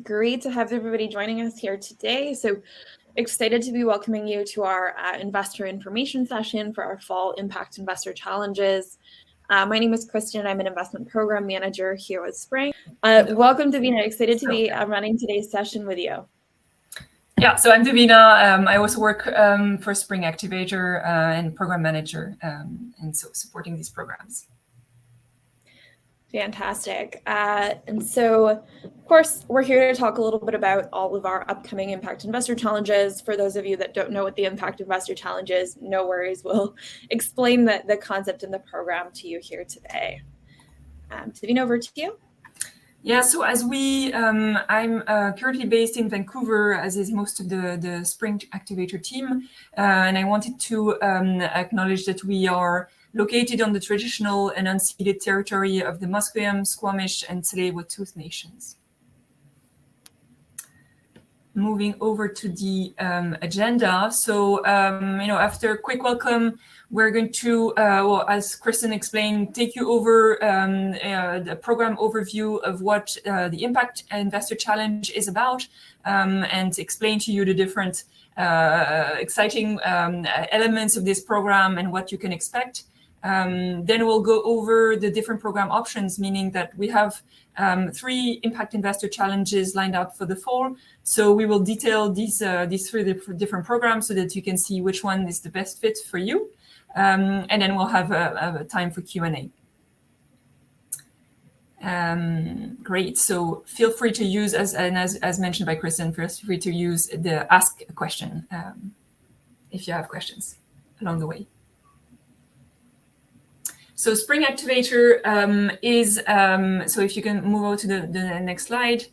Great to have everybody joining us here today. So excited to be welcoming you to our investor information session for our fall Impact Investor Challenges. My name is Kristen. I'm an investment program manager here with Spring. Welcome, Davina. Excited to be running today's session with you. Yeah, so I'm Davina. I also work for Spring Activator and program manager, and so supporting these programs. Fantastic. And so, of course, we're here to talk a little bit about all of our upcoming Impact Investor Challenges. For those of you that don't know what the Impact Investor Challenge is, no worries. We'll explain the concept and the program to you here today. Davina, over to you. Yeah, so as I'm currently based in Vancouver, as is most of the Spring Activator team, and I wanted to acknowledge that we are located on the traditional and unceded territory of the Musqueam, Squamish, and Tsleil-Waututh nations. Moving over to the agenda. So, after a quick welcome, we're going to, as Kristen explained, take you over the program overview of what the Impact Investor Challenge is about, and explain to you the different exciting elements of this program and what you can expect. Then we'll go over the different program options, meaning that we have 3 Impact Investor Challenges lined up for the fall. So we will detail these 3 different programs so that you can see which one is the best fit for you. And then we'll have a time for Q&A. Great. So feel free to use, as mentioned by Kristen, feel free to use the Ask a Question if you have questions along the way. So Spring Activator is, so if you can move over to the next slide,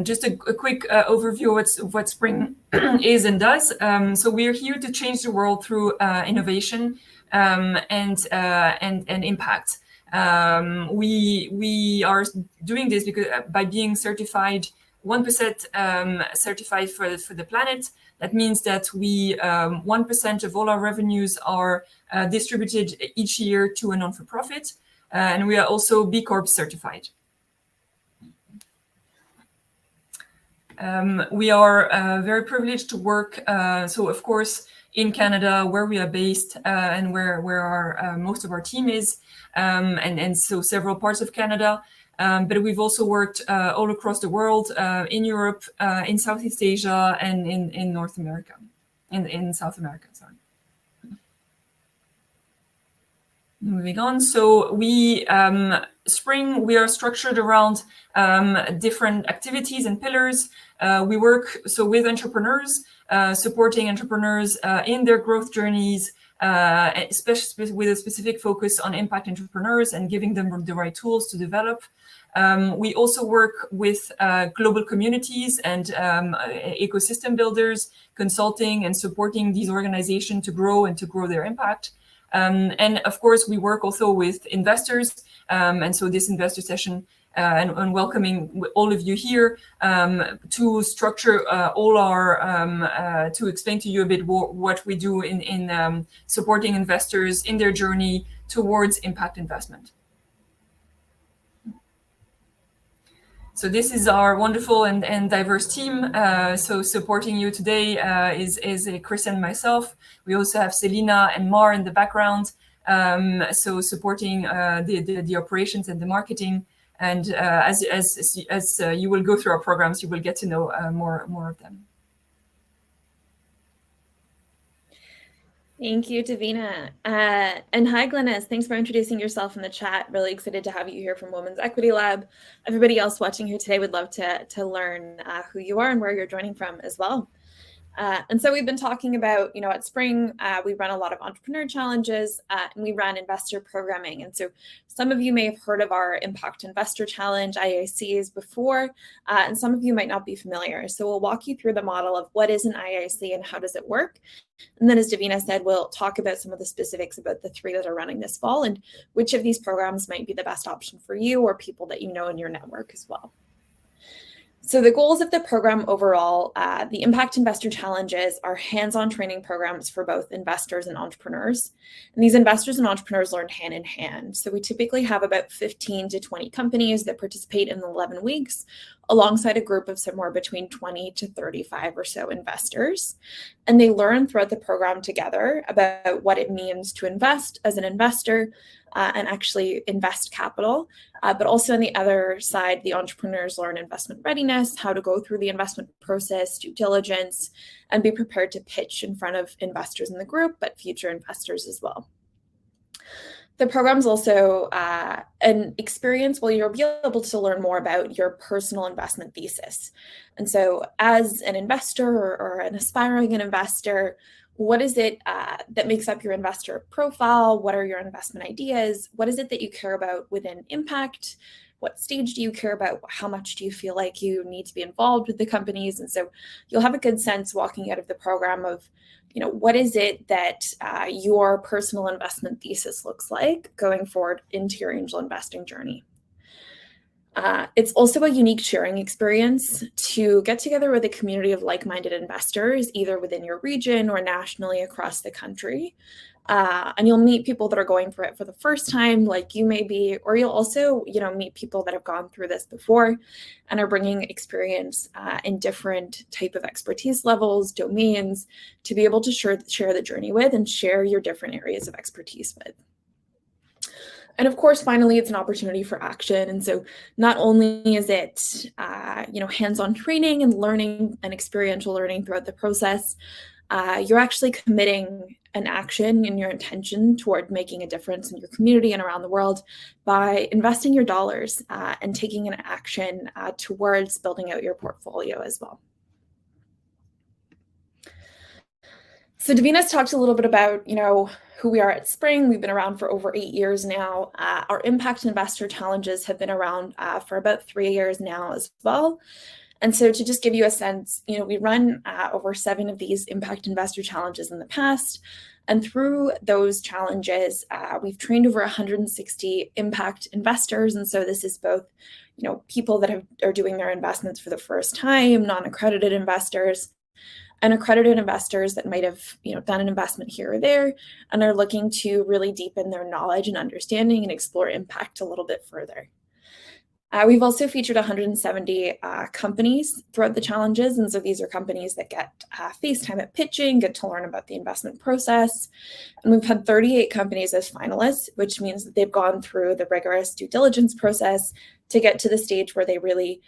just a quick overview of what Spring is and does. So we're here to change the world through innovation and impact. We are doing this because by being certified 1% certified for the planet. That means that we 1% of all our revenues are distributed each year to a non-for-profit, and we are also B Corp certified. We are very privileged to work, so of course, in Canada, where we are based and where our most of our team is, and so several parts of Canada. But we've also worked all across the world, in Europe, in Southeast Asia, and in North America, in South America, sorry. Moving on, so we, Spring, we are structured around different activities and pillars. We work with entrepreneurs, supporting entrepreneurs in their growth journeys, especially with a specific focus on impact entrepreneurs and giving them the right tools to develop. We also work with global communities and ecosystem builders, consulting and supporting these organizations to grow their impact. And of course, we work also with investors. And so this investor session and welcoming all of you here to structure all our, to explain to you a bit what we do in supporting investors in their journey towards impact investment. So this is our wonderful and diverse team. So supporting you today is Chris and myself. We also have Selina and Mar in the background. So supporting the operations and the marketing. And as you will go through our programs, you will get to know more of them. Thank you, Davina. And hi, Glynis. Thanks for introducing yourself in the chat. Really excited to have you here from Women's Equity Lab. Everybody else watching here today would love to learn who you are and where you're joining from as well. And so we've been talking about, at Spring, we run a lot of entrepreneur challenges and we run investor programming. And so some of you may have heard of our Impact Investor Challenge, IICs, before, and some of you might not be familiar. So we'll walk you through the model of what is an IIC and how does it work. And then, as Davina said, we'll talk about some of the specifics about the 3 that are running this fall and which of these programs might be the best option for you or people that you know in your network as well. So the goals of the program overall, the Impact Investor Challenges are hands-on training programs for both investors and entrepreneurs. And these investors and entrepreneurs learn hand in hand. So we typically have about 15 to 20 companies that participate in the 11 weeks, alongside a group of somewhere between 20 to 35 or so investors. And they learn throughout the program together about what it means to invest as an investor and actually invest capital. But also on the other side, the entrepreneurs learn investment readiness, how to go through the investment process, due diligence, and be prepared to pitch in front of investors in the group, but future investors as well. The program's also an experience where you'll be able to learn more about your personal investment thesis. And so as an investor or an aspiring investor, what is it that makes up your investor profile? What are your investment ideas? What is it that you care about within impact? What stage do you care about? How much do you feel like you need to be involved with the companies? And so you'll have a good sense walking out of the program of, what is it that your personal investment thesis looks like going forward into your angel investing journey. It's also a unique sharing experience to get together with a community of like-minded investors, either within your region or nationally across the country. And you'll meet people that are going for it for the first time, like you may be, or you'll also, meet people that have gone through this before and are bringing experience in different type of expertise levels, domains, to be able to share the journey with and share your different areas of expertise with. And of course, finally, it's an opportunity for action. And so not only is it, hands-on training and learning and experiential learning throughout the process, you're actually committing an action in your intention toward making a difference in your community and around the world by investing your dollars and taking an action towards building out your portfolio as well. So Davina's talked a little bit about, who we are at Spring. We've been around for over 8 years now. Our Impact Investor Challenges have been around for about 3 years now as well. And so to just give you a sense, we run over 7 of these Impact Investor Challenges in the past. And through those challenges, we've trained over 160 impact investors. And so this is both, people that are doing their investments for the first time, non-accredited investors, and accredited investors that might have done an investment here or there and are looking to really deepen their knowledge and understanding and explore impact a little bit further. We've also featured 170 companies throughout the challenges. And so these are companies that get face time at pitching, get to learn about the investment process. And we've had 38 companies as finalists, which means that they've gone through the rigorous due diligence process to get to the stage where they really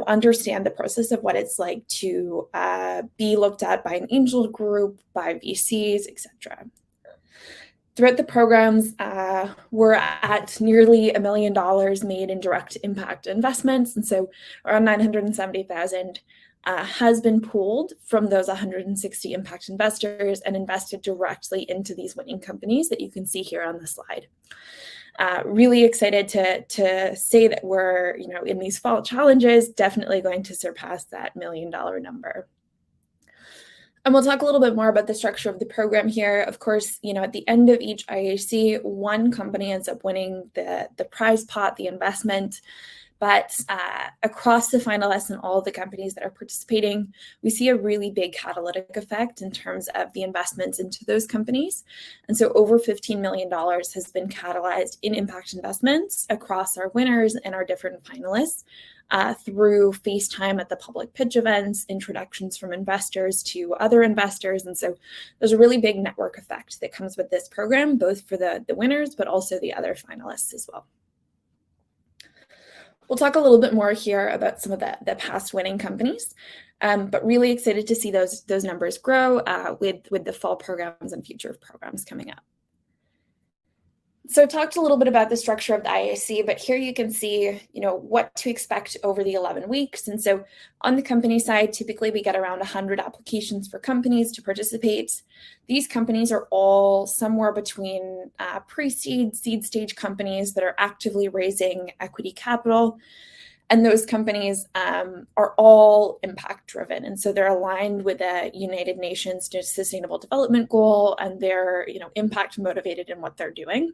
understand the process of what it's like to be looked at by an angel group, by VCs, etc. Throughout the programs, we're at nearly $1 million made in direct impact investments. And so around 970,000 has been pooled from those 160 impact investors and invested directly into these winning companies that you can see here on the slide. Really excited to say that we're, in these fall challenges, definitely going to surpass that $1 million number. And we'll talk a little bit more about the structure of the program here. Of course, at the end of each IAC, one company ends up winning the prize pot, the investment. But across the finalists and all of the companies that are participating, we see a really big catalytic effect in terms of the investments into those companies. And so over $15 million has been catalyzed in impact investments across our winners and our different finalists through face time at the public pitch events, introductions from investors to other investors. And so there's a really big network effect that comes with this program, both for the winners, but also the other finalists as well. We'll talk a little bit more here about some of the past winning companies, but really excited to see those numbers grow with the fall programs and future programs coming up. So I talked a little bit about the structure of the IAC, but here you can see, what to expect over the 11 weeks. And so on the company side, typically we get around 100 applications for companies to participate. These companies are all somewhere between pre-seed, seed stage companies that are actively raising equity capital. And those companies are all impact driven. And so they're aligned with the United Nations Sustainable Development Goal, and they're, impact motivated in what they're doing.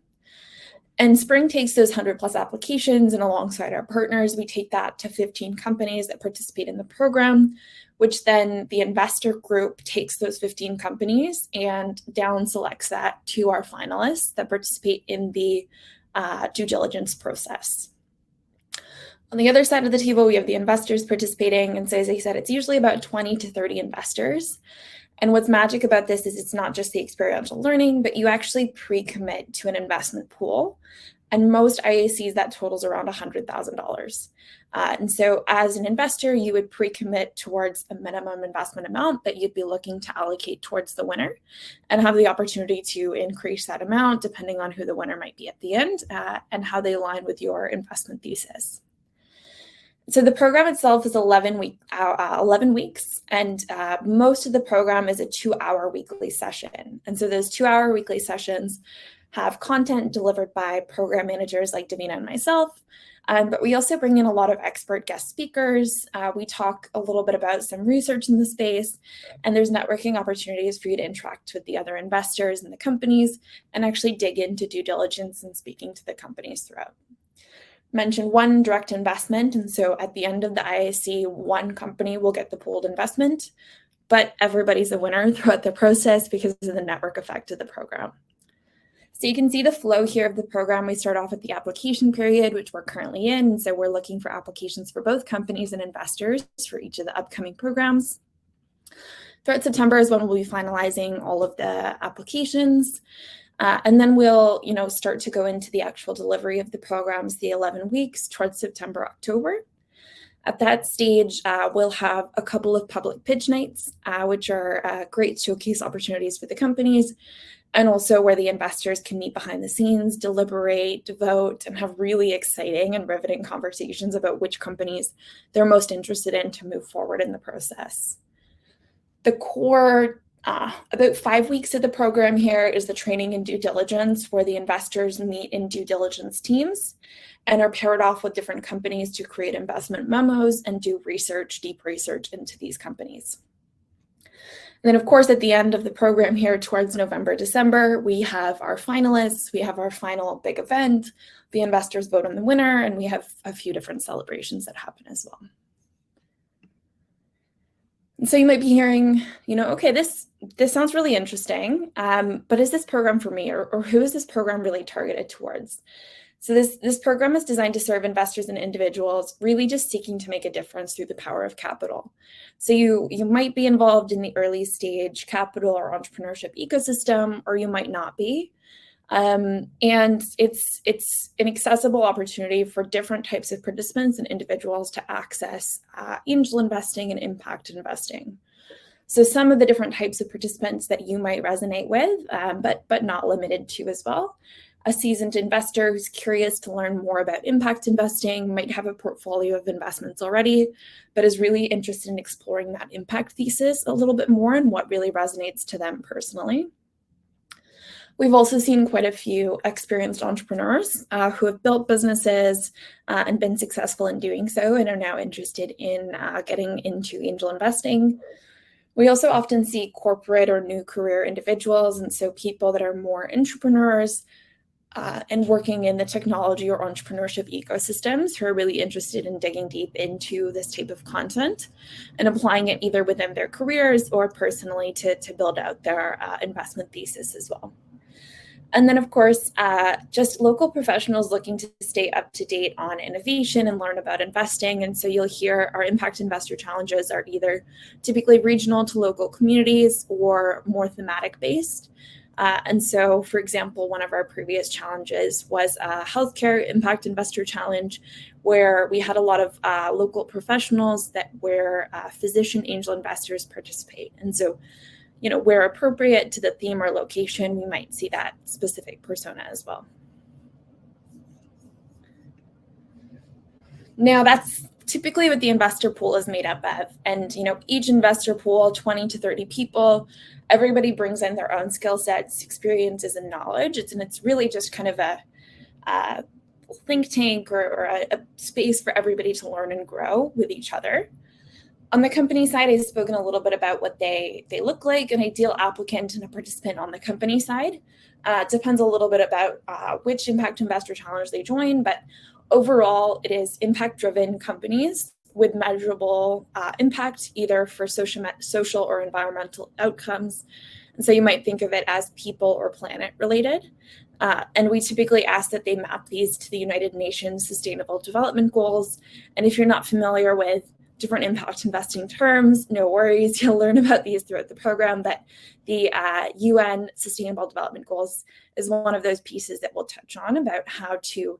And Spring takes those 100 plus applications, and alongside our partners, we take that to 15 companies that participate in the program, which then the investor group takes those 15 companies and down selects that to our finalists that participate in the due diligence process. On the other side of the table, we have the investors participating. And so, as I said, it's usually about 20 to 30 investors. And what's magic about this is it's not just the experiential learning, but you actually pre-commit to an investment pool. And most IACs, that totals around $100,000. And so as an investor, you would pre-commit towards a minimum investment amount that you'd be looking to allocate towards the winner and have the opportunity to increase that amount depending on who the winner might be at the end and how they align with your investment thesis. So the program itself is 11 weeks, and most of the program is a 2-hour weekly session. And so those 2-hour weekly sessions have content delivered by program managers like Davina and myself, but we also bring in a lot of expert guest speakers. We talk a little bit about some research in the space, and there's networking opportunities for you to interact with the other investors and the companies and actually dig into due diligence and speaking to the companies throughout. Mentioned one direct investment, and so at the end of the IAC, one company will get the pooled investment, but everybody's a winner throughout the process because of the network effect of the program. So you can see the flow here of the program. We start off at the application period, which we're currently in, and so we're looking for applications for both companies and investors for each of the upcoming programs. Throughout September is when we'll be finalizing all of the applications. And then we'll, start to go into the actual delivery of the programs, the 11 weeks towards September, October. At that stage, we'll have a couple of public pitch nights, which are great showcase opportunities for the companies, and also where the investors can meet behind the scenes, deliberate, vote, and have really exciting and riveting conversations about which companies they're most interested in to move forward in the process. The core about 5 weeks of the program here is the training and due diligence, where the investors meet in due diligence teams and are paired off with different companies to create investment memos and do research, deep research into these companies. And then, of course, at the end of the program here towards November, December, we have our finalists, we have our final big event, the investors vote on the winner, and we have a few different celebrations that happen as well. And so you might be hearing, okay, this sounds really interesting, but is this program for me, or who is this program really targeted towards? So this program is designed to serve investors and individuals really just seeking to make a difference through the power of capital. So you might be involved in the early stage capital or entrepreneurship ecosystem, or you might not be. And it's an accessible opportunity for different types of participants and individuals to access angel investing and impact investing. So some of the different types of participants that you might resonate with, but not limited to as well. A seasoned investor who's curious to learn more about impact investing, might have a portfolio of investments already, but is really interested in exploring that impact thesis a little bit more and what really resonates to them personally. We've also seen quite a few experienced entrepreneurs who have built businesses and been successful in doing so and are now interested in getting into angel investing. We also often see corporate or new career individuals, and so people that are more entrepreneurs and working in the technology or entrepreneurship ecosystems who are really interested in digging deep into this type of content and applying it either within their careers or personally to build out their investment thesis as well. And then, of course, just local professionals looking to stay up to date on innovation and learn about investing. And so you'll hear our impact investor challenges are either typically regional to local communities or more thematic based. And so, for example, one of our previous challenges was a healthcare impact investor challenge, where we had a lot of local professionals that where physician angel investors participate. And so, where appropriate to the theme or location, we might see that specific persona as well. Now, that's typically what the investor pool is made up of. And, each investor pool, 20 to 30 people, everybody brings in their own skill sets, experiences, and knowledge. It's really just kind of a think tank or a space for everybody to learn and grow with each other. On the company side, I've spoken a little bit about what they look like, an ideal applicant and a participant on the company side. Depends a little bit about which Impact Investor Challenge they join, but overall, it is impact-driven companies with measurable impact, either for social or environmental outcomes. And so you might think of it as people or planet related. And we typically ask that they map these to the United Nations Sustainable Development Goals. And if you're not familiar with different impact investing terms, no worries, you'll learn about these throughout the program, but the UN Sustainable Development Goals is one of those pieces that we'll touch on about how to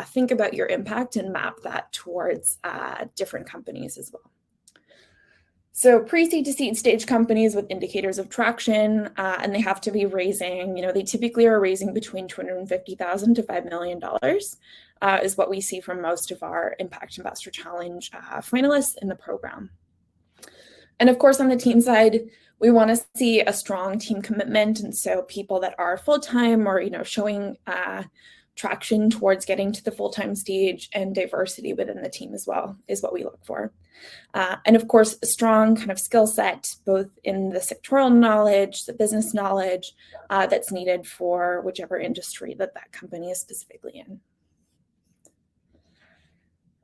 think about your impact and map that towards different companies as well. So pre-seed to seed stage companies with indicators of traction, and they have to be raising, they typically are raising between $250,000 to $5 million, is what we see from most of our Impact Investor Challenge finalists in the program. And of course, on the team side, we want to see a strong team commitment. And so people that are full-time or, showing traction towards getting to the full-time stage, and diversity within the team as well is what we look for. And of course, a strong kind of skill set, both in the sectoral knowledge, the business knowledge that's needed for whichever industry that company is specifically in.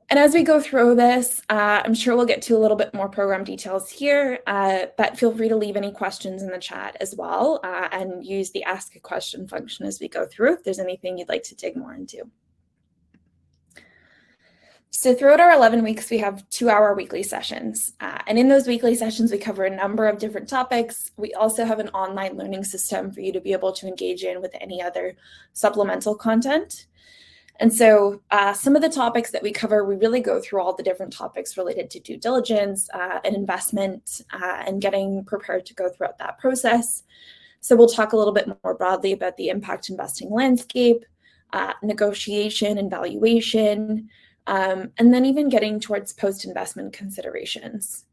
And as we go through this, I'm sure we'll get to a little bit more program details here, but feel free to leave any questions in the chat as well, and use the ask a question function as we go through if there's anything you'd like to dig more into. So throughout our 11 weeks, we have 2-hour weekly sessions. And in those weekly sessions, we cover a number of different topics. We also have an online learning system for you to be able to engage in with any other supplemental content. And so some of the topics that we cover, we really go through all the different topics related to due diligence and investment and getting prepared to go throughout that process. So we'll talk a little bit more broadly about the impact investing landscape, negotiation and valuation, and then even getting towards post-investment considerations.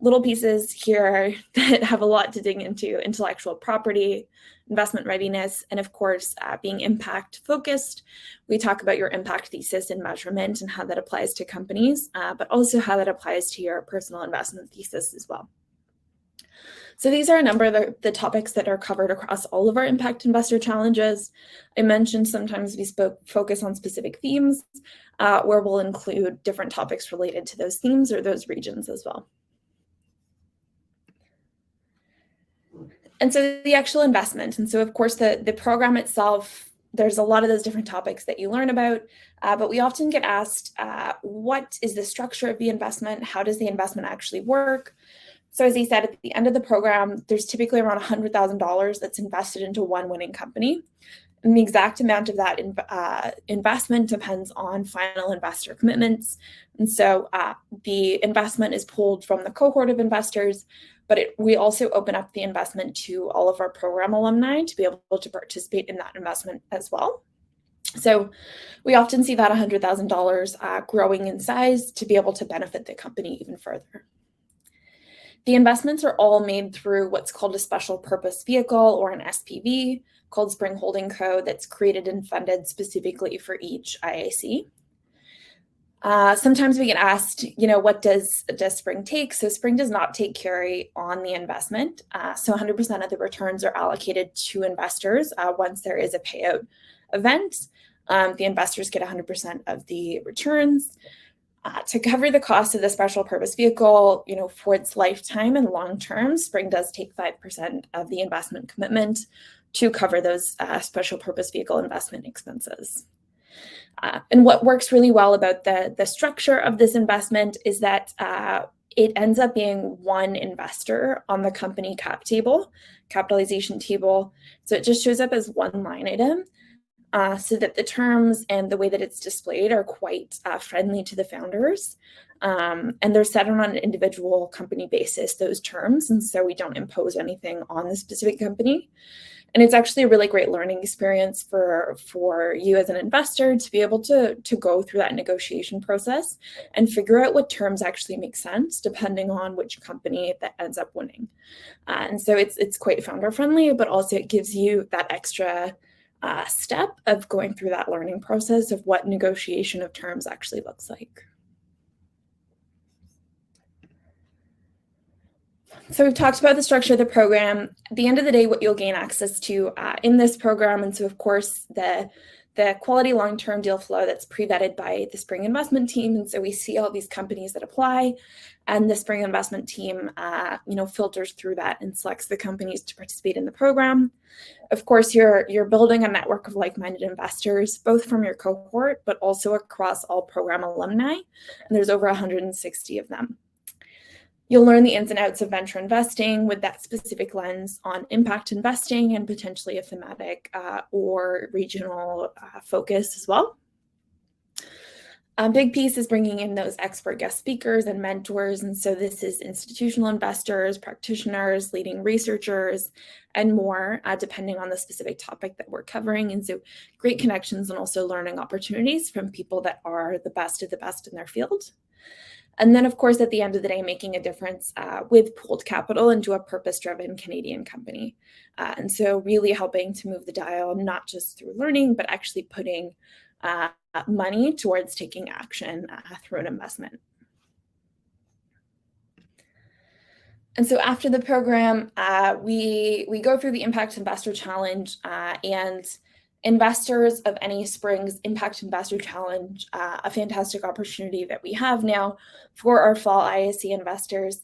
Little pieces here that have a lot to dig into: intellectual property, investment readiness, and of course, being impact focused. We talk about your impact thesis and measurement and how that applies to companies, but also how that applies to your personal investment thesis as well. So these are a number of the topics that are covered across all of our Impact Investor Challenges. I mentioned sometimes we focus on specific themes, where we'll include different topics related to those themes or those regions as well. And so the actual investment. And so, of course, the program itself, there's a lot of those different topics that you learn about, but we often get asked, what is the structure of the investment? How does the investment actually work? So as he said, at the end of the program, there's typically around $100,000 that's invested into one winning company. And the exact amount of that investment depends on final investor commitments. And so the investment is pulled from the cohort of investors, but we also open up the investment to all of our program alumni to be able to participate in that investment as well. So we often see that $100,000 growing in size to be able to benefit the company even further. The investments are all made through what's called a special purpose vehicle, or an SPV, called Spring Holding Co., that's created and funded specifically for each IAC. Sometimes we get asked, what does Spring take? So Spring does not take carry on the investment. So 100% of the returns are allocated to investors once there is a payout event. The investors get 100% of the returns. To cover the cost of the special purpose vehicle, for its lifetime and long term, Spring does take 5% of the investment commitment to cover those special purpose vehicle investment expenses. And what works really well about the structure of this investment is that it ends up being one investor on the company capitalization table. So it just shows up as one line item, so that the terms and the way that it's displayed are quite friendly to the founders. And they're set on an individual company basis, those terms. And so we don't impose anything on the specific company. And it's actually a really great learning experience for you as an investor to be able to go through that negotiation process and figure out what terms actually make sense depending on which company that ends up winning. And so it's quite founder friendly, but also it gives you that extra step of going through that learning process of what negotiation of terms actually looks like. So we've talked about the structure of the program. At the end of the day, what you'll gain access to in this program, and so of course the quality long-term deal flow that's pre-vetted by the Spring Investment Team. And so we see all these companies that apply, and the Spring Investment Team, filters through that and selects the companies to participate in the program. Of course, you're building a network of like-minded investors, both from your cohort, but also across all program alumni. And there's over 160 of them. You'll learn the ins and outs of venture investing with that specific lens on impact investing and potentially a thematic or regional focus as well. A big piece is bringing in those expert guest speakers and mentors. And so this is institutional investors, practitioners, leading researchers, and more, depending on the specific topic that we're covering. And so great connections and also learning opportunities from people that are the best of the best in their field. And then, of course, at the end of the day, making a difference with pooled capital into a purpose-driven Canadian company. And so really helping to move the dial, not just through learning, but actually putting money towards taking action through an investment. And so after the program, we go through the Impact Investor Challenge, and investors of any Springs Impact Investor Challenge, a fantastic opportunity that we have now for our fall ISE investors.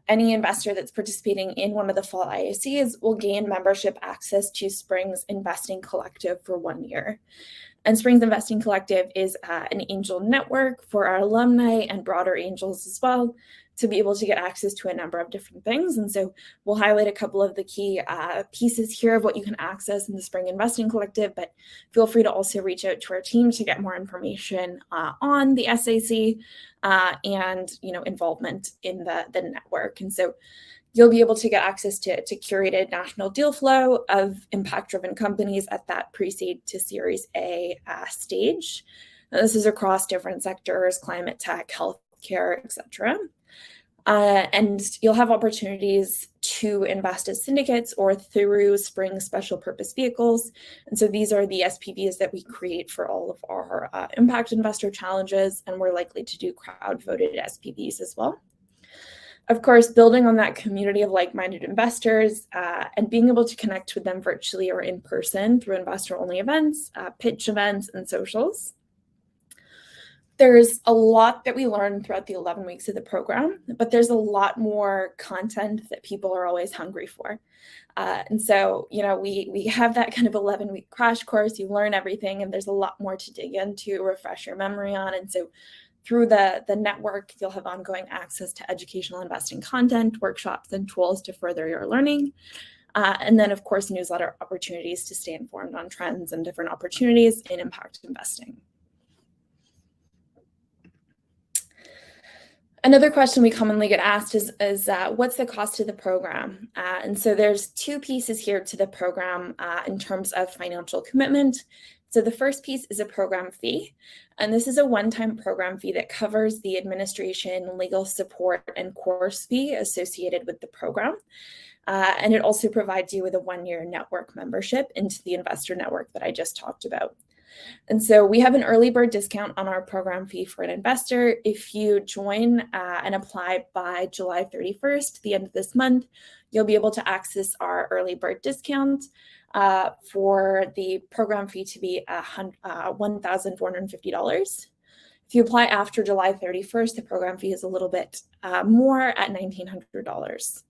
Any investor that's participating in one of the fall ISEs will gain membership access to Springs Investing Collective for 1 year. And Springs Investing Collective is an angel network for our alumni and broader angels as well, to be able to get access to a number of different things. And so we'll highlight a couple of the key pieces here of what you can access in the Spring Investing Collective, but feel free to also reach out to our team to get more information on the SAC and involvement in the network. And so you'll be able to get access to curated national deal flow of impact-driven companies at that pre-seed to Series A stage. Now, this is across different sectors: climate tech, healthcare, etc. And you'll have opportunities to invest as syndicates or through Spring special purpose vehicles. And so these are the SPVs that we create for all of our impact investor challenges, and we're likely to do crowd-voted SPVs as well. Of course, building on that community of like-minded investors and being able to connect with them virtually or in person through investor-only events, pitch events, and socials. There's a lot that we learn throughout the 11 weeks of the program, but there's a lot more content that people are always hungry for. And so, we have that kind of 11-week crash course. You learn everything, and there's a lot more to dig into, refresh your memory on. And so through the network, you'll have ongoing access to educational investing content, workshops, and tools to further your learning. And then, of course, newsletter opportunities to stay informed on trends and different opportunities in impact investing. Another question we commonly get asked is what's the cost of the program? And so there's two pieces here to the program in terms of financial commitment. So the first piece is a program fee, and this is a one-time program fee that covers the administration, legal support, and course fee associated with the program. And it also provides you with a 1-year network membership into the investor network that I just talked about. And so we have an early bird discount on our program fee for an investor. If you join and apply by July 31st, the end of this month, you'll be able to access our early bird discount for the program fee to be $1,450. If you apply after July 31st, the program fee is a little bit more at $1,900.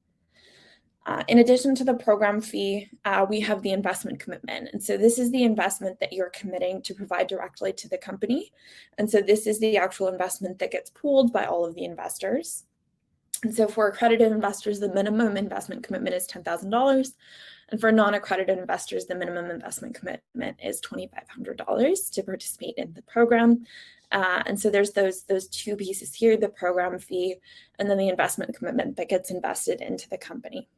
In addition to the program fee, we have the investment commitment. And so this is the investment that you're committing to provide directly to the company. And so this is the actual investment that gets pooled by all of the investors. And so for accredited investors, the minimum investment commitment is $10,000. And for non-accredited investors, the minimum investment commitment is $2,500 to participate in the program. And so there's those two pieces here, the program fee and then the investment commitment that gets invested into the company.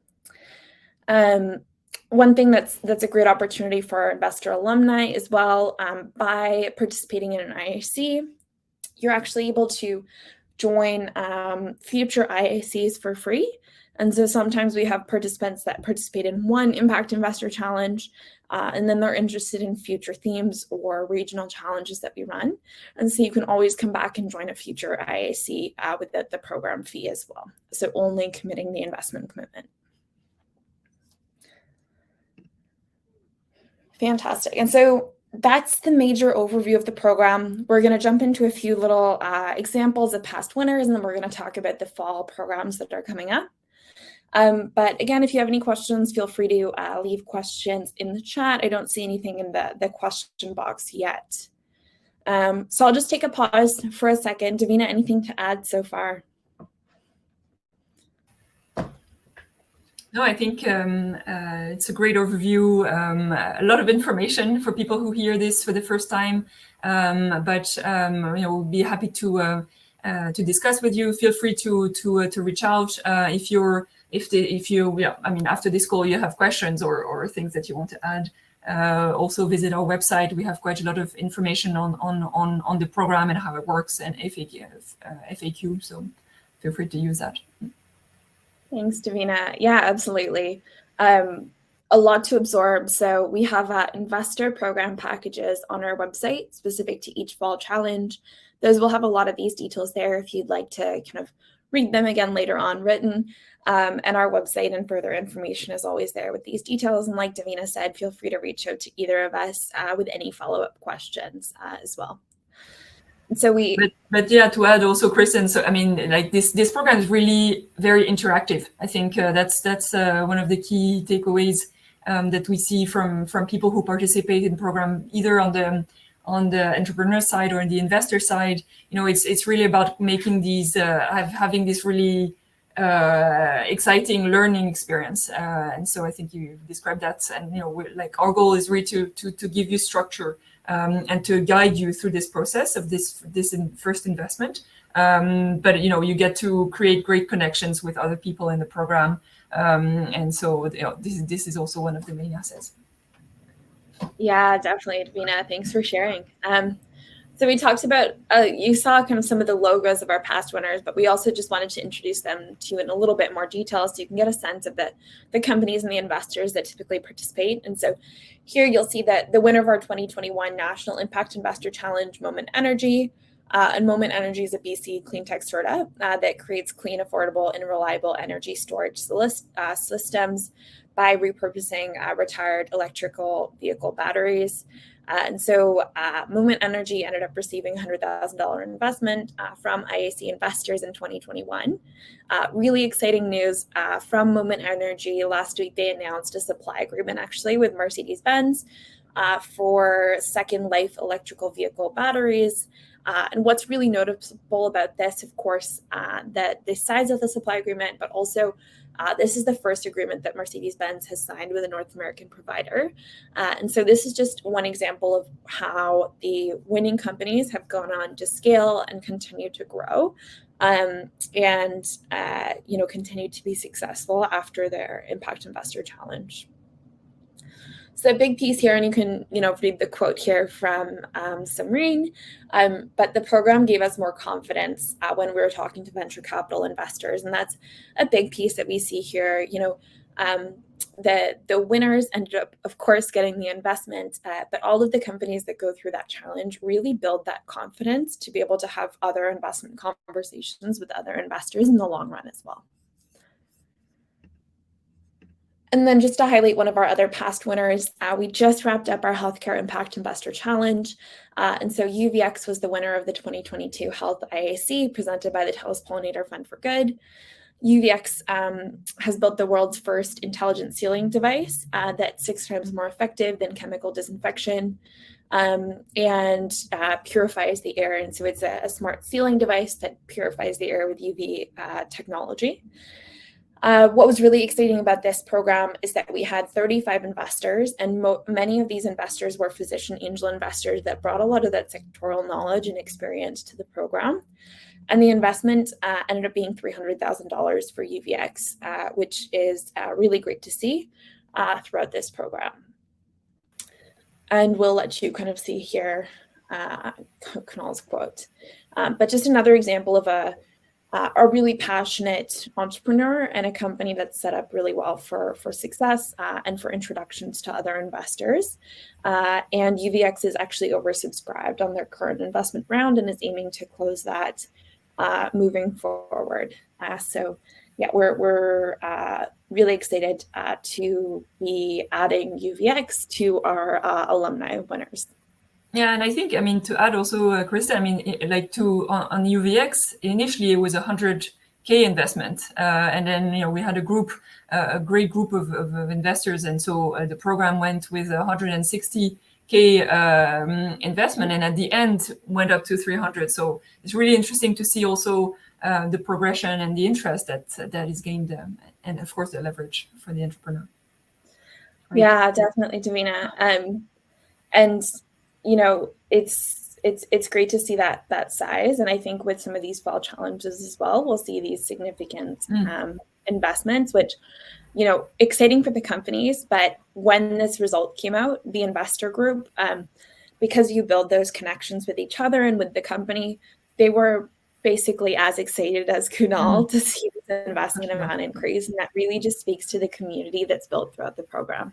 One thing that's a great opportunity for our investor alumni as well, by participating in an IAC, you're actually able to join future IACs for free. And so sometimes we have participants that participate in one Impact Investor Challenge, and then they're interested in future themes or regional challenges that we run. And so you can always come back and join a future IAC with the program fee as well. So only committing the investment commitment. Fantastic. And so that's the major overview of the program. We're going to jump into a few little examples of past winners, and then we're going to talk about the fall programs that are coming up. But again, if you have any questions, feel free to leave questions in the chat. I don't see anything in the question box yet. So I'll just take a pause for a second. Davina, anything to add so far? No, I think it's a great overview, a lot of information for people who hear this for the first time. But we'll be happy to discuss with you. Feel free to reach out if you after this call you have questions or things that you want to add. Also visit our website. We have quite a lot of information on the program and how it works, and FAQ. So feel free to use that. Thanks, Davina. Yeah, absolutely. A lot to absorb. So we have investor program packages on our website specific to each fall challenge. Those will have a lot of these details there if you'd like to kind of read them again later on written. And our website and further information is always there with these details. And like Davina said, feel free to reach out to either of us with any follow-up questions as well. So but yeah, to add also, Kristen, so I mean, like this program is really very interactive. I think that's one of the key takeaways that we see from people who participate in the program, either on the entrepreneur side or on the investor side. It's really about making these having this really exciting learning experience, and so I think you described that. And like our goal is really to give you structure and to guide you through this process of this first investment. But you get to create great connections with other people in the program, and so this is also one of the main assets. Yeah, definitely, Davina. Thanks for sharing. So we talked about, you saw kind of some of the logos of our past winners, but we also just wanted to introduce them to you in a little bit more detail so you can get a sense of the companies and the investors that typically participate. And so here you'll see that the winner of our 2021 National Impact Investor Challenge, Moment Energy. And Moment Energy is a BC clean tech startup that creates clean, affordable, and reliable energy storage systems by repurposing retired electrical vehicle batteries. And so Moment Energy ended up receiving $100,000 investment from IAC investors in 2021. Really exciting news from Moment Energy. Last week, they announced a supply agreement actually with Mercedes-Benz for second life electrical vehicle batteries. And what's really noticeable about this, of course, that the size of the supply agreement, but also this is the first agreement that Mercedes-Benz has signed with a North American provider. And so this is just one example of how the winning companies have gone on to scale and continue to grow and continue to be successful after their Impact Investor Challenge. So a big piece here, and you can, read the quote here from Samreen, but the program gave us more confidence when we were talking to venture capital investors. And that's a big piece that we see here. The winners ended up, of course, getting the investment, but all of the companies that go through that challenge really build that confidence to be able to have other investment conversations with other investors in the long run as well. And then just to highlight one of our other past winners, we just wrapped up our Healthcare Impact Investor Challenge. And so UVX was the winner of the 2022 Health IAC presented by the TELUS Pollinator Fund for Good. UVX has built the world's first intelligent sealing device that's 6 times more effective than chemical disinfection and purifies the air. And so it's a smart sealing device that purifies the air with UV technology. What was really exciting about this program is that we had 35 investors, and many of these investors were physician angel investors that brought a lot of that sectoral knowledge and experience to the program. And the investment ended up being $300,000 for UVX, which is really great to see throughout this program. And we'll let you kind of see here Kunal's quote. But just another example of a a really passionate entrepreneur and a company that's set up really well for success and for introductions to other investors. And UVX is actually oversubscribed on their current investment round and is aiming to close that moving forward. So yeah, we're really excited to be adding UVX to our alumni winners. Yeah, and I think, I mean, to add also, Krista, I mean, like on UVX, initially it was 100K investment. And then, we had a great group of investors. And so the program went with 160K investment, and at the end went up to 300. So it's really interesting to see also the progression and the interest that is gained, and of course the leverage for the entrepreneur. Right? Yeah, definitely, Davina. And it's great to see that size. And I think with some of these fall challenges as well, we'll see these significant investments, which, exciting for the companies. But when this result came out, the investor group, because you build those connections with each other and with the company, they were basically as excited as Kunal to see this investment amount increase. And that really just speaks to the community that's built throughout the program.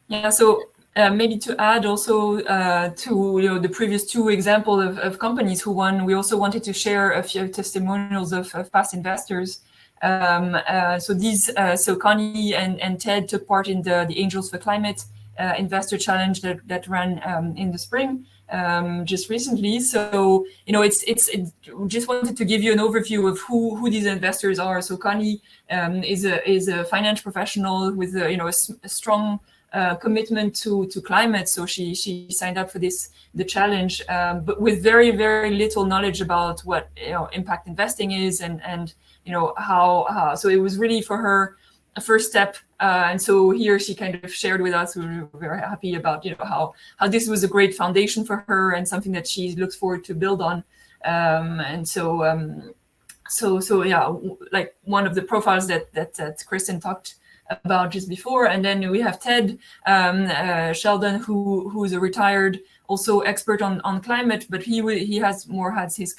Yeah, so maybe to add also to the previous two examples of companies who won, we also wanted to share a few testimonials of past investors. So Connie and Ted took part in the Angels for Climate Investor Challenge that ran in the spring just recently. So it's just wanted to give you an overview of who these investors are. So Connie is a finance professional with a strong commitment to climate. So she signed up for the challenge, but with very, very little knowledge about what impact investing is and how. So it was really for her a first step. And so here she kind of shared with us. We were very happy about how this was a great foundation for her and something that she looks forward to build on. So yeah, like one of the profiles that Kristen talked about just before. And then we have Ted Sheldon, who's a retired also expert on climate, but he has more had his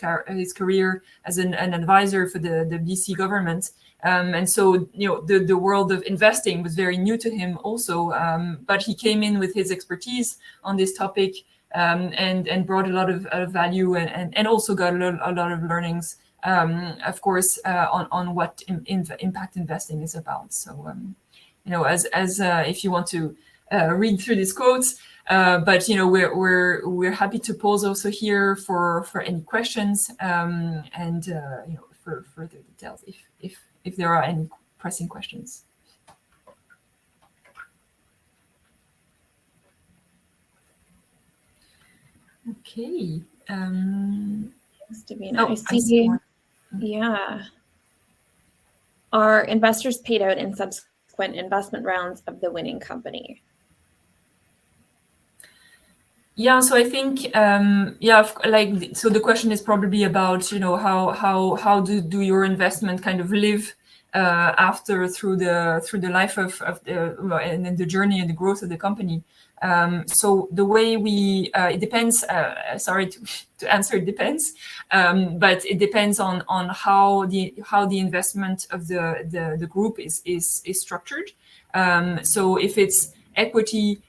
career as an advisor for the BC government. And so the world of investing was very new to him also, but he came in with his expertise on this topic and brought a lot of value and also got a lot of learnings, of course, on what impact investing is about. So as if you want to read through these quotes, but we're happy to pause also here for any questions and for further details if there are any pressing questions. Okay. Thanks, Davina. I see. Yeah. Are investors paid out in subsequent investment rounds of the winning company? Yeah, so I think so the question is probably about how do your investment kind of live after through the life of the and then the journey and the growth of the company. So the way it depends. Sorry to answer, it depends, but it depends on how the investment of the group is structured. So if it's equity.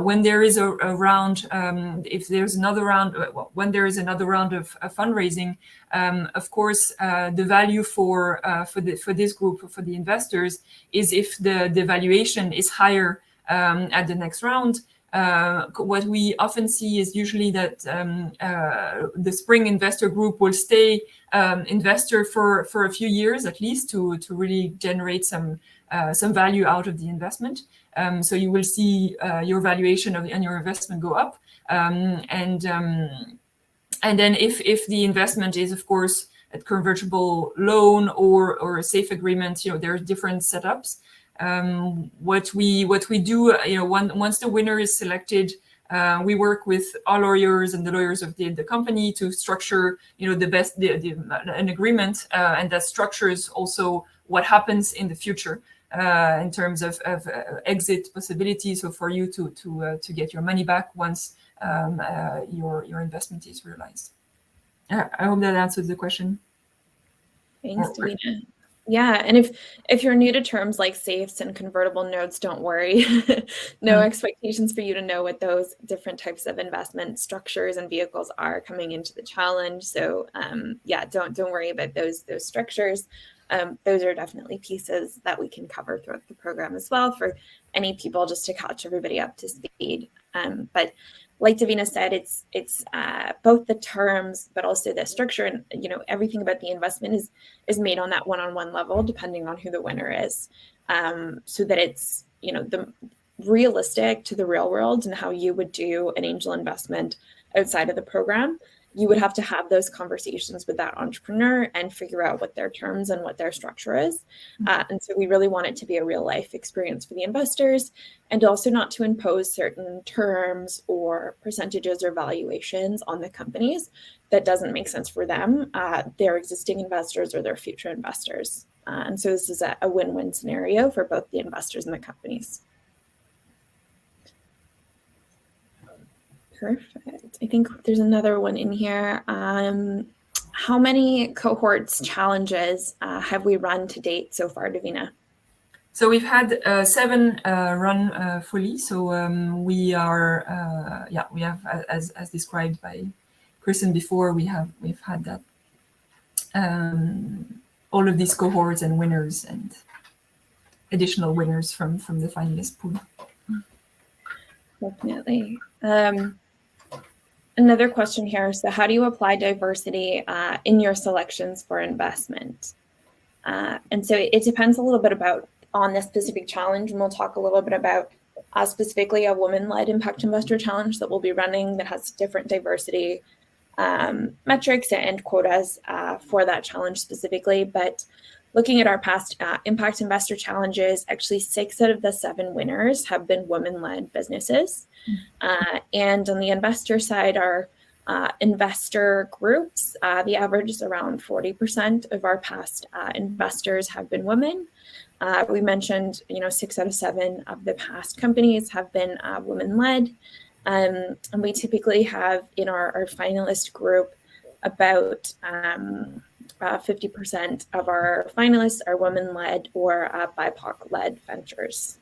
When there is a round, if there's another round, when there is another round of fundraising, of course, the value for this group, for the investors, is if the valuation is higher at the next round. What we often see is usually that the Spring investor group will stay investor for a few years at least to really generate some value out of the investment. So you will see your valuation and your investment go up, and then if the investment is of course a convertible loan or a safe agreement, there are different setups. What we do, once the winner is selected, we work with our lawyers and the lawyers of the company to structure, the best an agreement, and that structures also what happens in the future. In terms of exit possibilities, so for you to get your money back once your investment is realized. I hope that answers the question. Thanks, Davina. Yeah, and if you're new to terms like safes and convertible notes, don't worry. No expectations for you to know what those different types of investment structures and vehicles are coming into the challenge. So yeah, don't worry about those structures. Those are definitely pieces that we can cover throughout the program as well for any people, just to catch everybody up to speed. But like Davina said, it's both the terms, but also the structure, and everything about the investment is made on that one-on-one level, depending on who the winner is, so that it's the realistic to the real world and how you would do an angel investment outside of the program. You would have to have those conversations with that entrepreneur and figure out what their terms and what their structure is. And so we really want it to be a real life experience for the investors, and also not to impose certain terms or percentages or valuations on the companies that doesn't make sense for them, their existing investors or their future investors. And so this is a win-win scenario for both the investors and the companies. Perfect. I think there's another one in here. How many cohorts challenges have we run to date so far, Davina? So we've had 7 run fully. So we are, we have, as described by Kristen before, we've had that all of these cohorts and winners and additional winners from the finalist pool. Definitely. Another question here. So how do you apply diversity in your selections for investment? And so it depends a little bit on this specific challenge, and we'll talk a little bit about specifically a woman-led impact investor challenge that we'll be running that has different diversity metrics and quotas for that challenge specifically. But looking at our past impact investor challenges, actually 6 out of the 7 winners have been women-led businesses. And on the investor side, our investor groups, the average is around 40% of our past investors have been women. We mentioned, 6 out of 7 of the past companies have been women-led. And we typically have in our finalist group about 50% of our finalists are women-led or BIPOC-led ventures.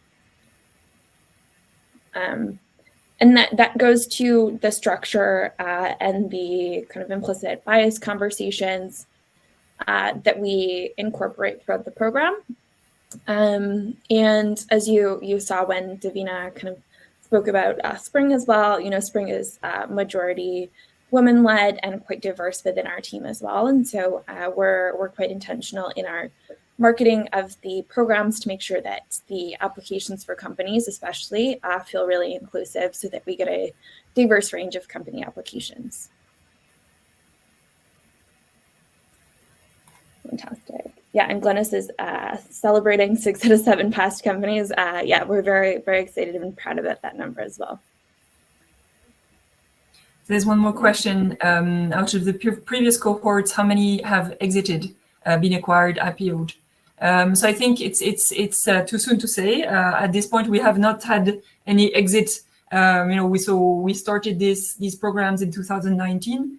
And that goes to the structure and the kind of implicit bias conversations that we incorporate throughout the program. And as you saw when Davina kind of spoke about Spring as well, Spring is majority women-led and quite diverse within our team as well. And so we're quite intentional in our marketing of the programs to make sure that the applications for companies especially feel really inclusive, so that we get a diverse range of company applications. Fantastic. Yeah, and Glennis is celebrating 6 out of 7 past companies. Yeah, we're very, very excited and proud about that number as well. There's one more question. Out of the previous cohorts, how many have exited, been acquired, IPO'd? So I think it's too soon to say. At this point, we have not had any exit. We started these programs in 2019.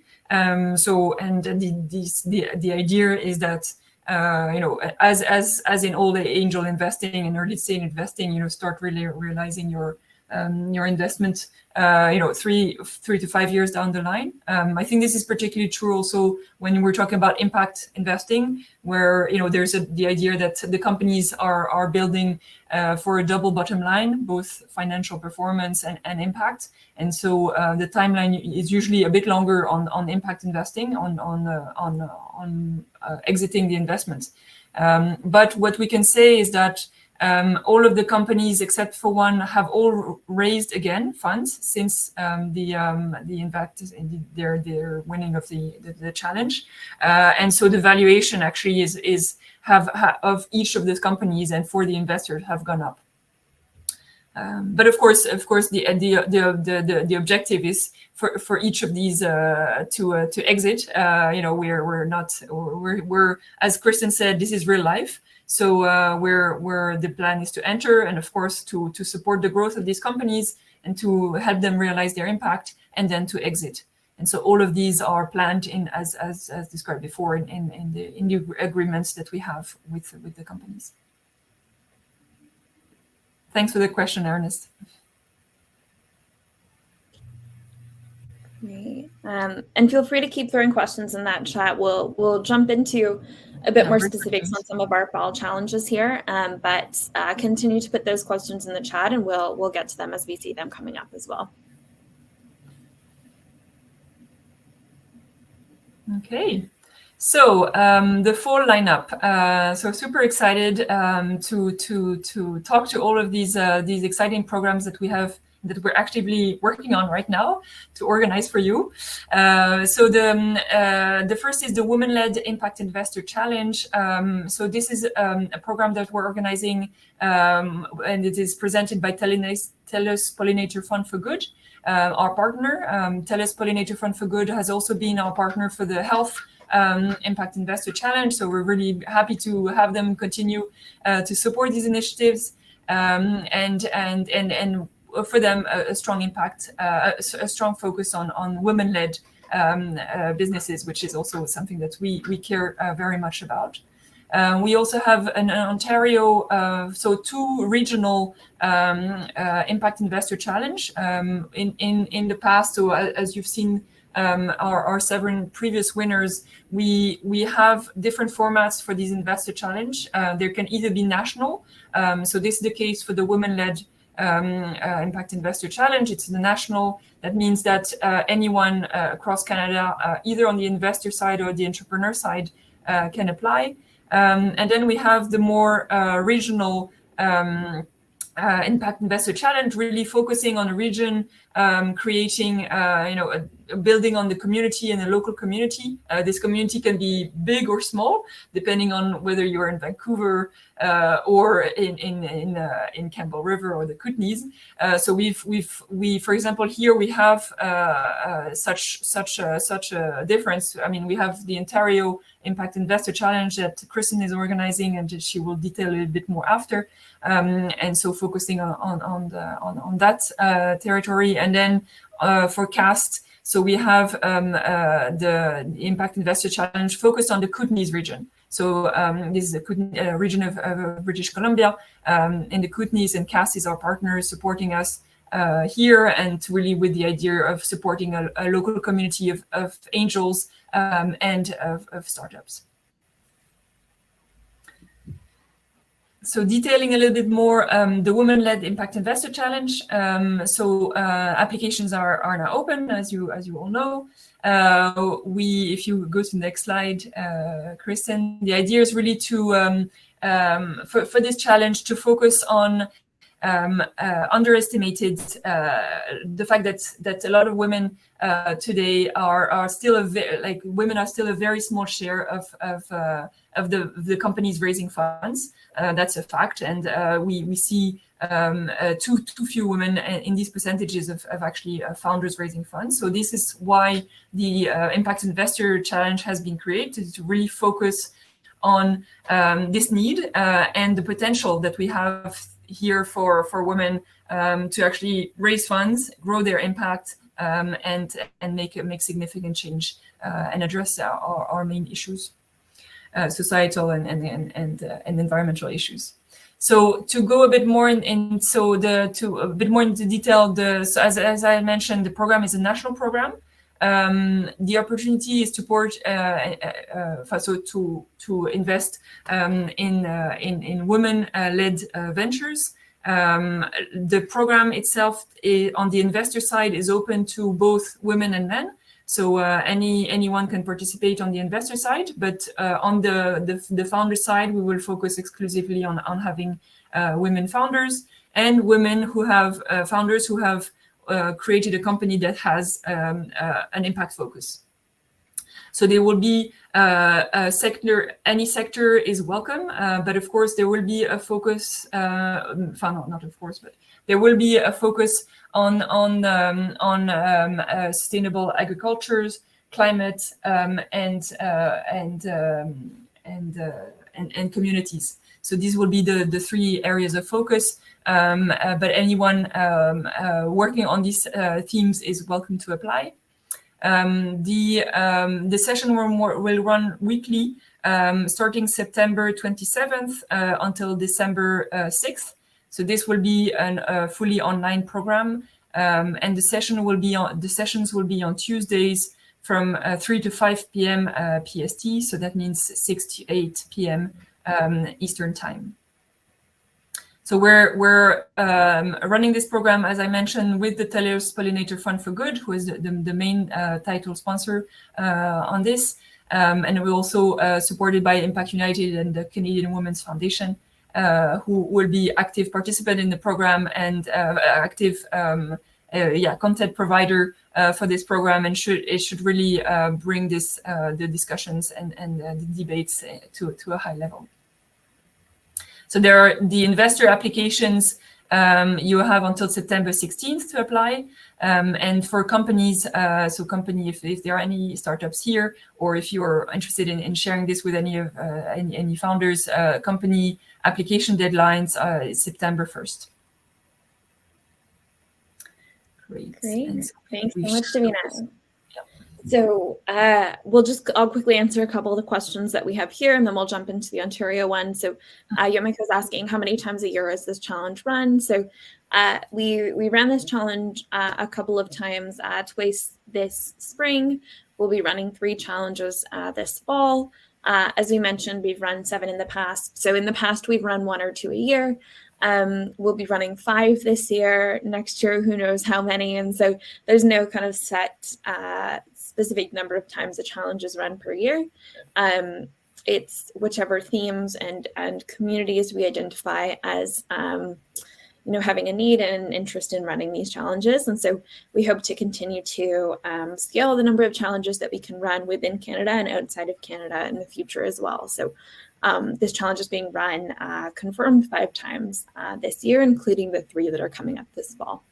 The idea is that as in all the angel investing and early stage investing, start really realizing your investment 3 to 5 years down the line. I think this is particularly true also when we're talking about impact investing, where there's the idea that the companies are building for a double bottom line, both financial performance and impact. And so the timeline is usually a bit longer on impact investing, on exiting the investments. But what we can say is that all of the companies except for one have all raised again funds since the impact, their winning of the challenge, and so the valuation actually is of each of those companies and for the investors have gone up. But of course, the objective is for each of these to exit. We're as Kristen said, this is real life. So where the plan is to enter, and of course to support the growth of these companies and to help them realize their impact, and then to exit. And so all of these are planned in, as described before, in the agreements that we have with the companies. Thanks for the question, Ernest. Great. And feel free to keep throwing questions in that chat. We'll jump into a bit more specifics on some of our fall challenges here, but continue to put those questions in the chat, and we'll get to them as we see them coming up as well. Okay. So the fall lineup. So super excited to talk to all of these exciting programs that we have, that we're actively working on right now to organize for you. So the first is the Women-Led Impact Investor Challenge. So this is a program that we're organizing, and it is presented by TELUS Pollinator Fund for Good, our partner. TELUS Pollinator Fund for Good has also been our partner for the Health Impact Investor Challenge. So we're really happy to have them continue to support these initiatives, and for them a strong impact, a strong focus on women-led businesses, which is also something that we care very much about. We also have an Ontario, so 2 regional Impact Investor Challenge in the past. So as you've seen, our several previous winners, we have different formats for these Investor Challenge. There can either be national, so this is the case for the Women-Led Impact Investor Challenge. It's the national. That means that anyone across Canada, either on the investor side or the entrepreneur side, can apply. And then we have the more regional Impact Investor Challenge, really focusing on a region, creating, building on the community and the local community. This community can be big or small, depending on whether you're in Vancouver or in Campbell River or the Kootenays. So we, for example, here we have such a difference. I mean, we have the Ontario Impact Investor Challenge that Kristen is organizing, and she will detail a little bit more after. And so focusing on that territory, and then for CAST, so we have the Impact Investor Challenge focused on the Kootenays region. So this is the region of British Columbia, in the Kootenays, and CAST is our partner supporting us here, and really with the idea of supporting a local community of angels and of startups. So detailing a little bit more the Women-Led Impact Investor Challenge. Applications are now open, as you all know. If you go to the next slide, Kristen, the idea is really to for this challenge to focus on underestimated the fact that a lot of women today are still women are still a very small share of the companies raising funds. That's a fact, and we see too few women in these percentages of actually founders raising funds. So this is why the Impact Investor Challenge has been created, to really focus on this need and the potential that we have here for women to actually raise funds, grow their impact, and make significant change and address our main issues, societal and environmental issues. So to go a bit more into detail, as I mentioned, the program is a national program. The opportunity is to support, to invest in women-led ventures. The program itself on the investor side is open to both women and men. So anyone can participate on the investor side, but on the founder side, we will focus exclusively on having women founders and women who have founders who have created a company that has an impact focus. So there will be a sector, any sector is welcome, but of course there will be a focus, not of course, but there will be a focus on sustainable agricultures, climate, and communities. So these will be the 3 areas of focus. But anyone working on these themes is welcome to apply. The session will run weekly, starting September 27th until December 6th. So this will be a fully online program, and the sessions will be on Tuesdays from 3 to 5 p.m. PST. So that means 6 to 8 p.m. Eastern time. So we're running this program, as I mentioned, with the Teleios Pollinator Fund for Good, who is the main title sponsor on this. And we're also supported by Impact United and the Canadian Women's Foundation, who will be active participant in the program and active content provider for this program, and it should really bring the discussions and the debates to a high level. So there are the investor applications. You have until September 16th to apply. And for companies, if there are any startups here, or if you're interested in sharing this with any founders, company application deadlines is September 1st. Great. Thanks so much, Davina. So I'll quickly answer a couple of the questions that we have here, and then we'll jump into the Ontario one. So Yomika is asking, how many times a year is this challenge run? So we ran this challenge a couple of times, twice this spring. We'll be running 3 challenges this fall. As we mentioned, we've run 7 in the past. So in the past, we've run 1 or 2 a year. We'll be running 5 this year. Next year, who knows how many? And so there's no kind of set specific number of times the challenge is run per year. It's whichever themes and communities we identify as having a need and an interest in running these challenges. And so we hope to continue to scale the number of challenges that we can run within Canada and outside of Canada in the future as well. So this challenge is being run confirmed 5 times this year, including the 3 that are coming up this fall.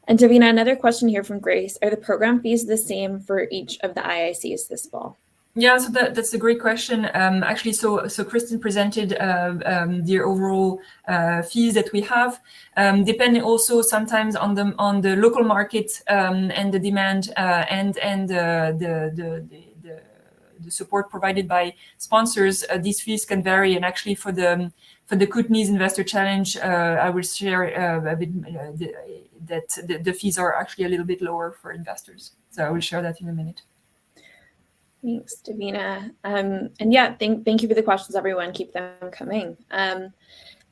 And Davina, another question here from Grace. Are the program fees the same for each of the IICs this fall? Yeah, so that's a great question. Actually, so Kristen presented the overall fees that we have, depending also sometimes on the local market and the demand and the support provided by sponsors. These fees can vary, and actually for the Kootenays Investor Challenge, I will share a bit that the fees are actually a little bit lower for investors. So I will share that in a minute. Thanks, Davina. And yeah, thank you for the questions, everyone. Keep them coming.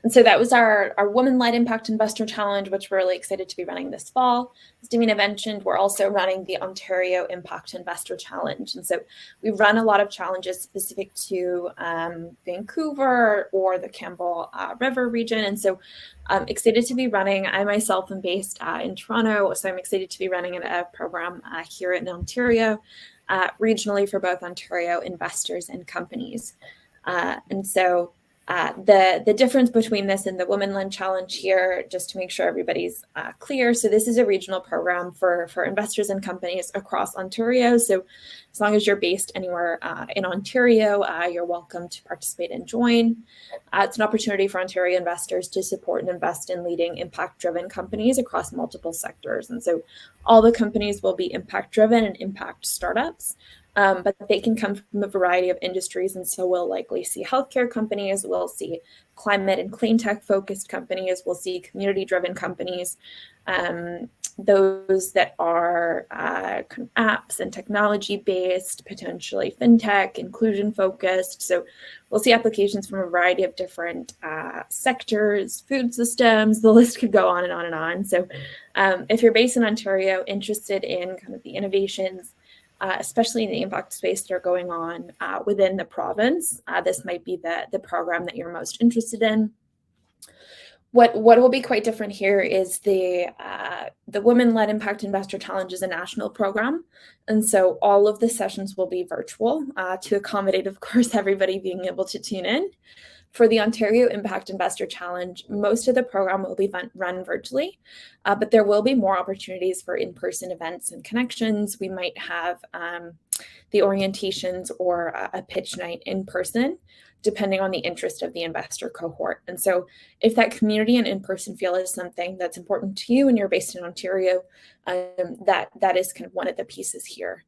And so that was our Women-Led Impact Investor Challenge, which we're really excited to be running this fall. As Davina mentioned, we're also running the Ontario Impact Investor Challenge. And so we run a lot of challenges specific to Vancouver or the Campbell River region. And so I'm excited to be running. I myself am based in Toronto, so I'm excited to be running a program here in Ontario, regionally for both Ontario investors and companies. And so the difference between this and the Women-Led Challenge here, just to make sure everybody's clear. So this is a regional program for investors and companies across Ontario. So as long as you're based anywhere in Ontario, you're welcome to participate and join. It's an opportunity for Ontario investors to support and invest in leading impact-driven companies across multiple sectors. And so all the companies will be impact-driven and impact startups. But they can come from a variety of industries, and so we'll likely see healthcare companies, we'll see climate and clean tech focused companies, we'll see community-driven companies, those that are apps and technology-based, potentially fintech, inclusion-focused. So we'll see applications from a variety of different sectors, food systems, the list could go on and on and on. So if you're based in Ontario, interested in kind of the innovations, especially in the impact space that are going on within the province, this might be the program that you're most interested in. What will be quite different here is the Women-Led Impact Investor Challenge is a national program. And so all of the sessions will be virtual to accommodate, of course, everybody being able to tune in. For the Ontario Impact Investor Challenge, most of the program will be run virtually, but there will be more opportunities for in-person events and connections. We might have the orientations, or a pitch night in person, depending on the interest of the investor cohort. And so if that community and in-person feel is something that's important to you and you're based in Ontario, that is kind of one of the pieces here.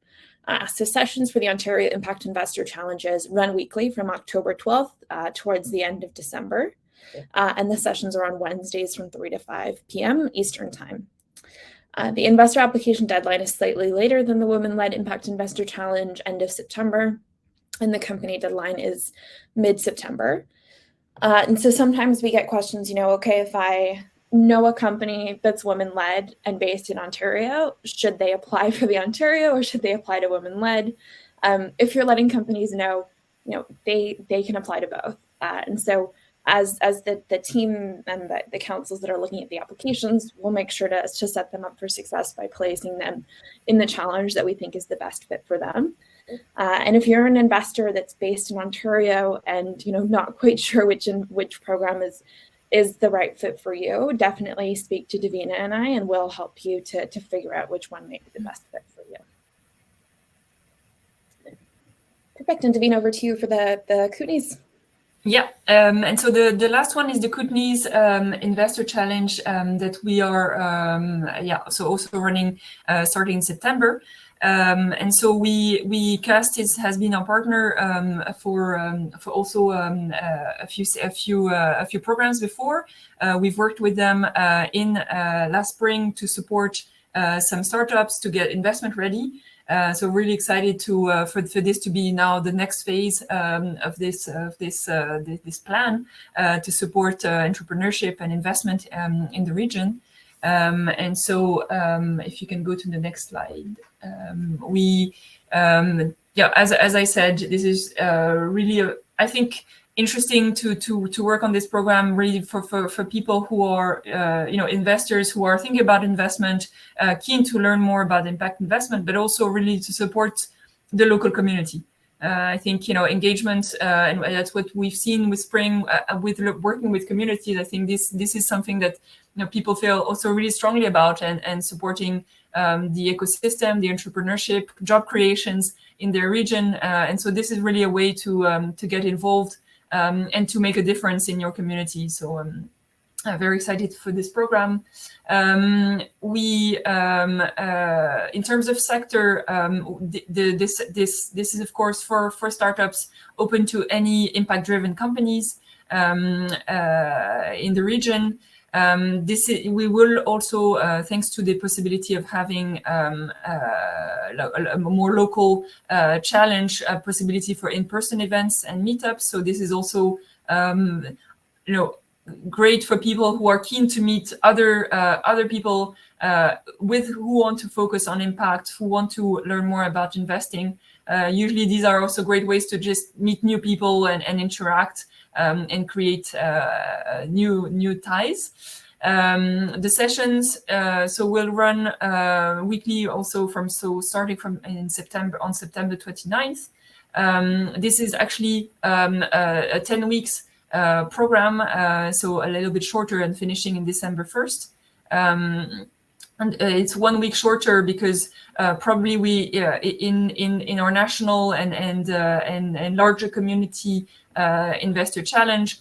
So sessions for the Ontario Impact Investor Challenges run weekly from October 12th towards the end of December. And the sessions are on Wednesdays from 3 to 5 p.m. Eastern Time. The investor application deadline is slightly later than the Women-Led Impact Investor Challenge, end of September, and the company deadline is mid-September. And so sometimes we get questions, okay, if I know a company that's women-led and based in Ontario, should they apply for the Ontario or should they apply to women-led? If you're letting companies know, they can apply to both. And so as the team and the councils that are looking at the applications, we'll make sure to set them up for success by placing them in the challenge that we think is the best fit for them. And if you're an investor that's based in Ontario and not quite sure which program is the right fit for you, definitely speak to Davina and I, and we'll help you to figure out which one might be the best fit for you. Perfect. And Davina, over to you for the Kootenays. Yeah, and so the last one is the Kootenays Investor Challenge that we are so also running starting in September. And so CAST has been our partner for also a few programs before. We've worked with them in last spring to support some startups to get investment ready. So really excited to for this to be now the next phase of this plan to support entrepreneurship and investment in the region. And so if you can go to the next slide, as I said, this is really I think interesting to work on this program really for people who are investors who are thinking about investment, keen to learn more about impact investment, but also really to support the local community. I think engagement, and that's what we've seen with Spring with working with communities. I think this is something that people feel also really strongly about, and supporting the ecosystem, the entrepreneurship, job creations in their region, and so this is really a way to get involved. And to make a difference in your community. So I'm very excited for this program. In terms of sector, this is of course for startups open to any impact-driven companies in the region. We will also, thanks to the possibility of having a more local challenge, a possibility for in-person events and meetups. So this is also, great for people who are keen to meet other people who want to focus on impact, who want to learn more about investing. Usually, these are also great ways to just meet new people and interact. And create new ties. The sessions, so we'll run weekly also starting from on September 29th. This is actually a 10 weeks program, so a little bit shorter and finishing in December 1st. And it's 1 week shorter because probably we in our national and larger community investor challenge,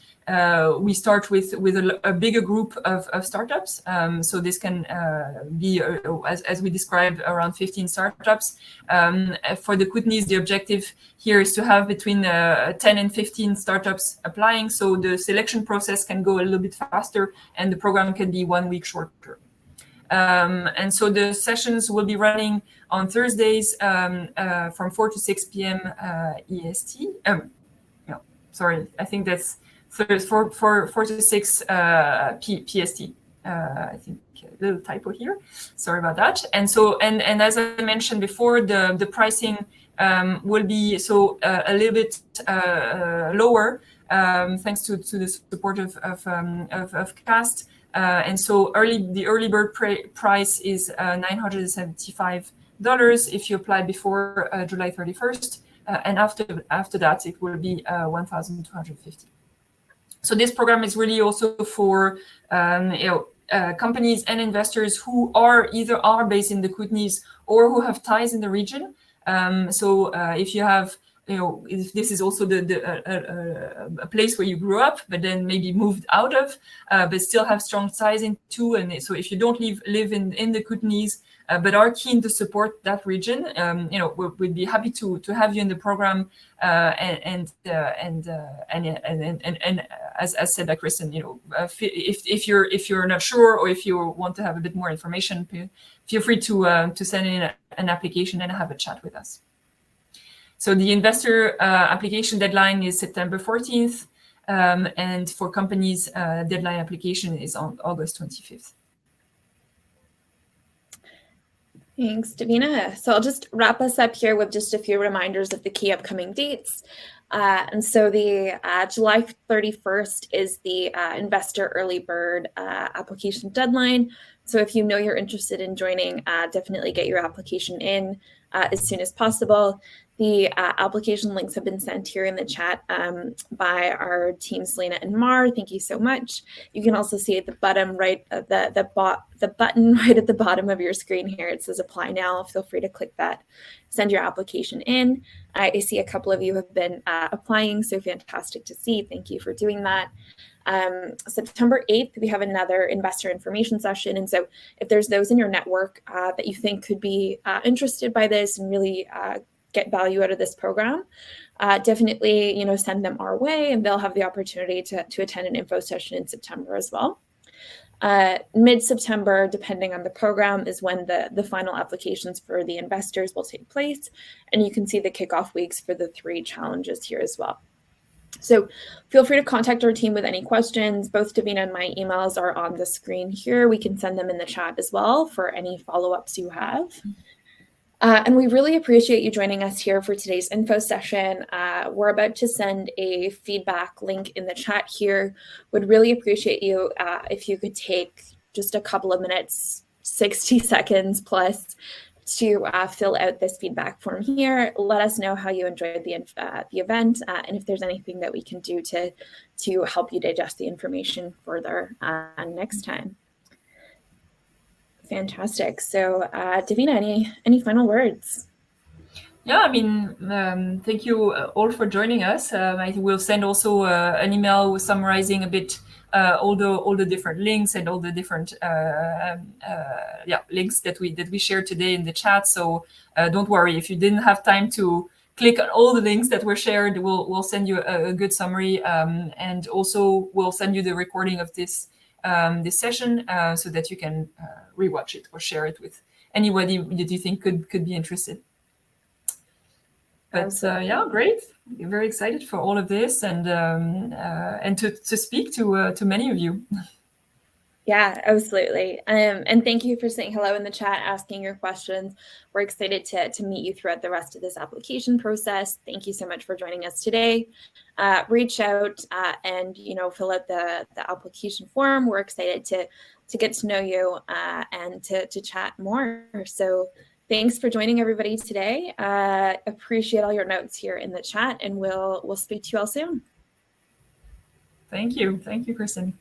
we start with a bigger group of startups. So this can be, as we described, around 15 startups. For the Kootenays, the objective here is to have between 10 and 15 startups applying. So the selection process can go a little bit faster and the program can be 1 week shorter. And so the sessions will be running on Thursdays from 4 to 6 p.m. EST. Sorry, I think that's 4 to 6 PST. I think a little typo here. Sorry about that. And so, and as I mentioned before, the pricing will be a little bit lower thanks to the support of CAST. And so the early bird price is $975 if you apply before July 31st. And after that, it will be $1,250. So this program is really also for companies and investors who are either based in the Kootenays or who have ties in the region. So if you have, if this is also a place where you grew up, but then maybe moved out of, but still have strong ties into, and so if you don't live in the Kootenays, but are keen to support that region, we'd be happy to have you in the program. And as said by Kristen, if you're not sure, or if you want to have a bit more information, feel free to send in an application and have a chat with us. So the investor application deadline is September 14th, and for companies, deadline application is on August 25th. Thanks, Davina. So I'll just wrap us up here with just a few reminders of the key upcoming dates. And so the July 31st is the investor early bird application deadline. So if you know you're interested in joining, definitely get your application in as soon as possible. The application links have been sent here in the chat by our team, Selena and Mar. Thank you so much. You can also see at the bottom right, the button right at the bottom of your screen here. It says apply now. Feel free to click that, send your application in. I see a couple of you have been applying, so fantastic to see. Thank you for doing that. September 8th, we have another investor information session. And so if there's those in your network that you think could be interested by this and really get value out of this program, definitely send them our way, and they'll have the opportunity to attend an info session in September as well. Mid-September, depending on the program, is when the final applications for the investors will take place, and you can see the kickoff weeks for the 3 challenges here as well. So feel free to contact our team with any questions. Both Davina and my emails are on the screen here. We can send them in the chat as well for any follow-ups you have. And we really appreciate you joining us here for today's info session. We're about to send a feedback link in the chat here. Would really appreciate you if you could take just a couple of minutes, 60 seconds plus, to fill out this feedback form here. Let us know how you enjoyed the event, and if there's anything that we can do to help you digest the information further next time. Fantastic. So Davina, any final words? Yeah, I mean, thank you all for joining us. I will send also an email summarizing a bit all the different links and all the different links that we shared today in the chat. So don't worry if you didn't have time to click on all the links that were shared. We'll send you a good summary, and also we'll send you the recording of this session so that you can rewatch it or share it with anybody that you think could be interested. But yeah, great. We're very excited for all of this, and to speak to many of you. Yeah, absolutely. And thank you for saying hello in the chat, asking your questions. We're excited to meet you throughout the rest of this application process. Thank you so much for joining us today. Reach out and fill out the application form. We're excited to get to know you and to chat more. So thanks for joining everybody today. Appreciate all your notes here in the chat, and we'll speak to you all soon. Thank you, Kristen.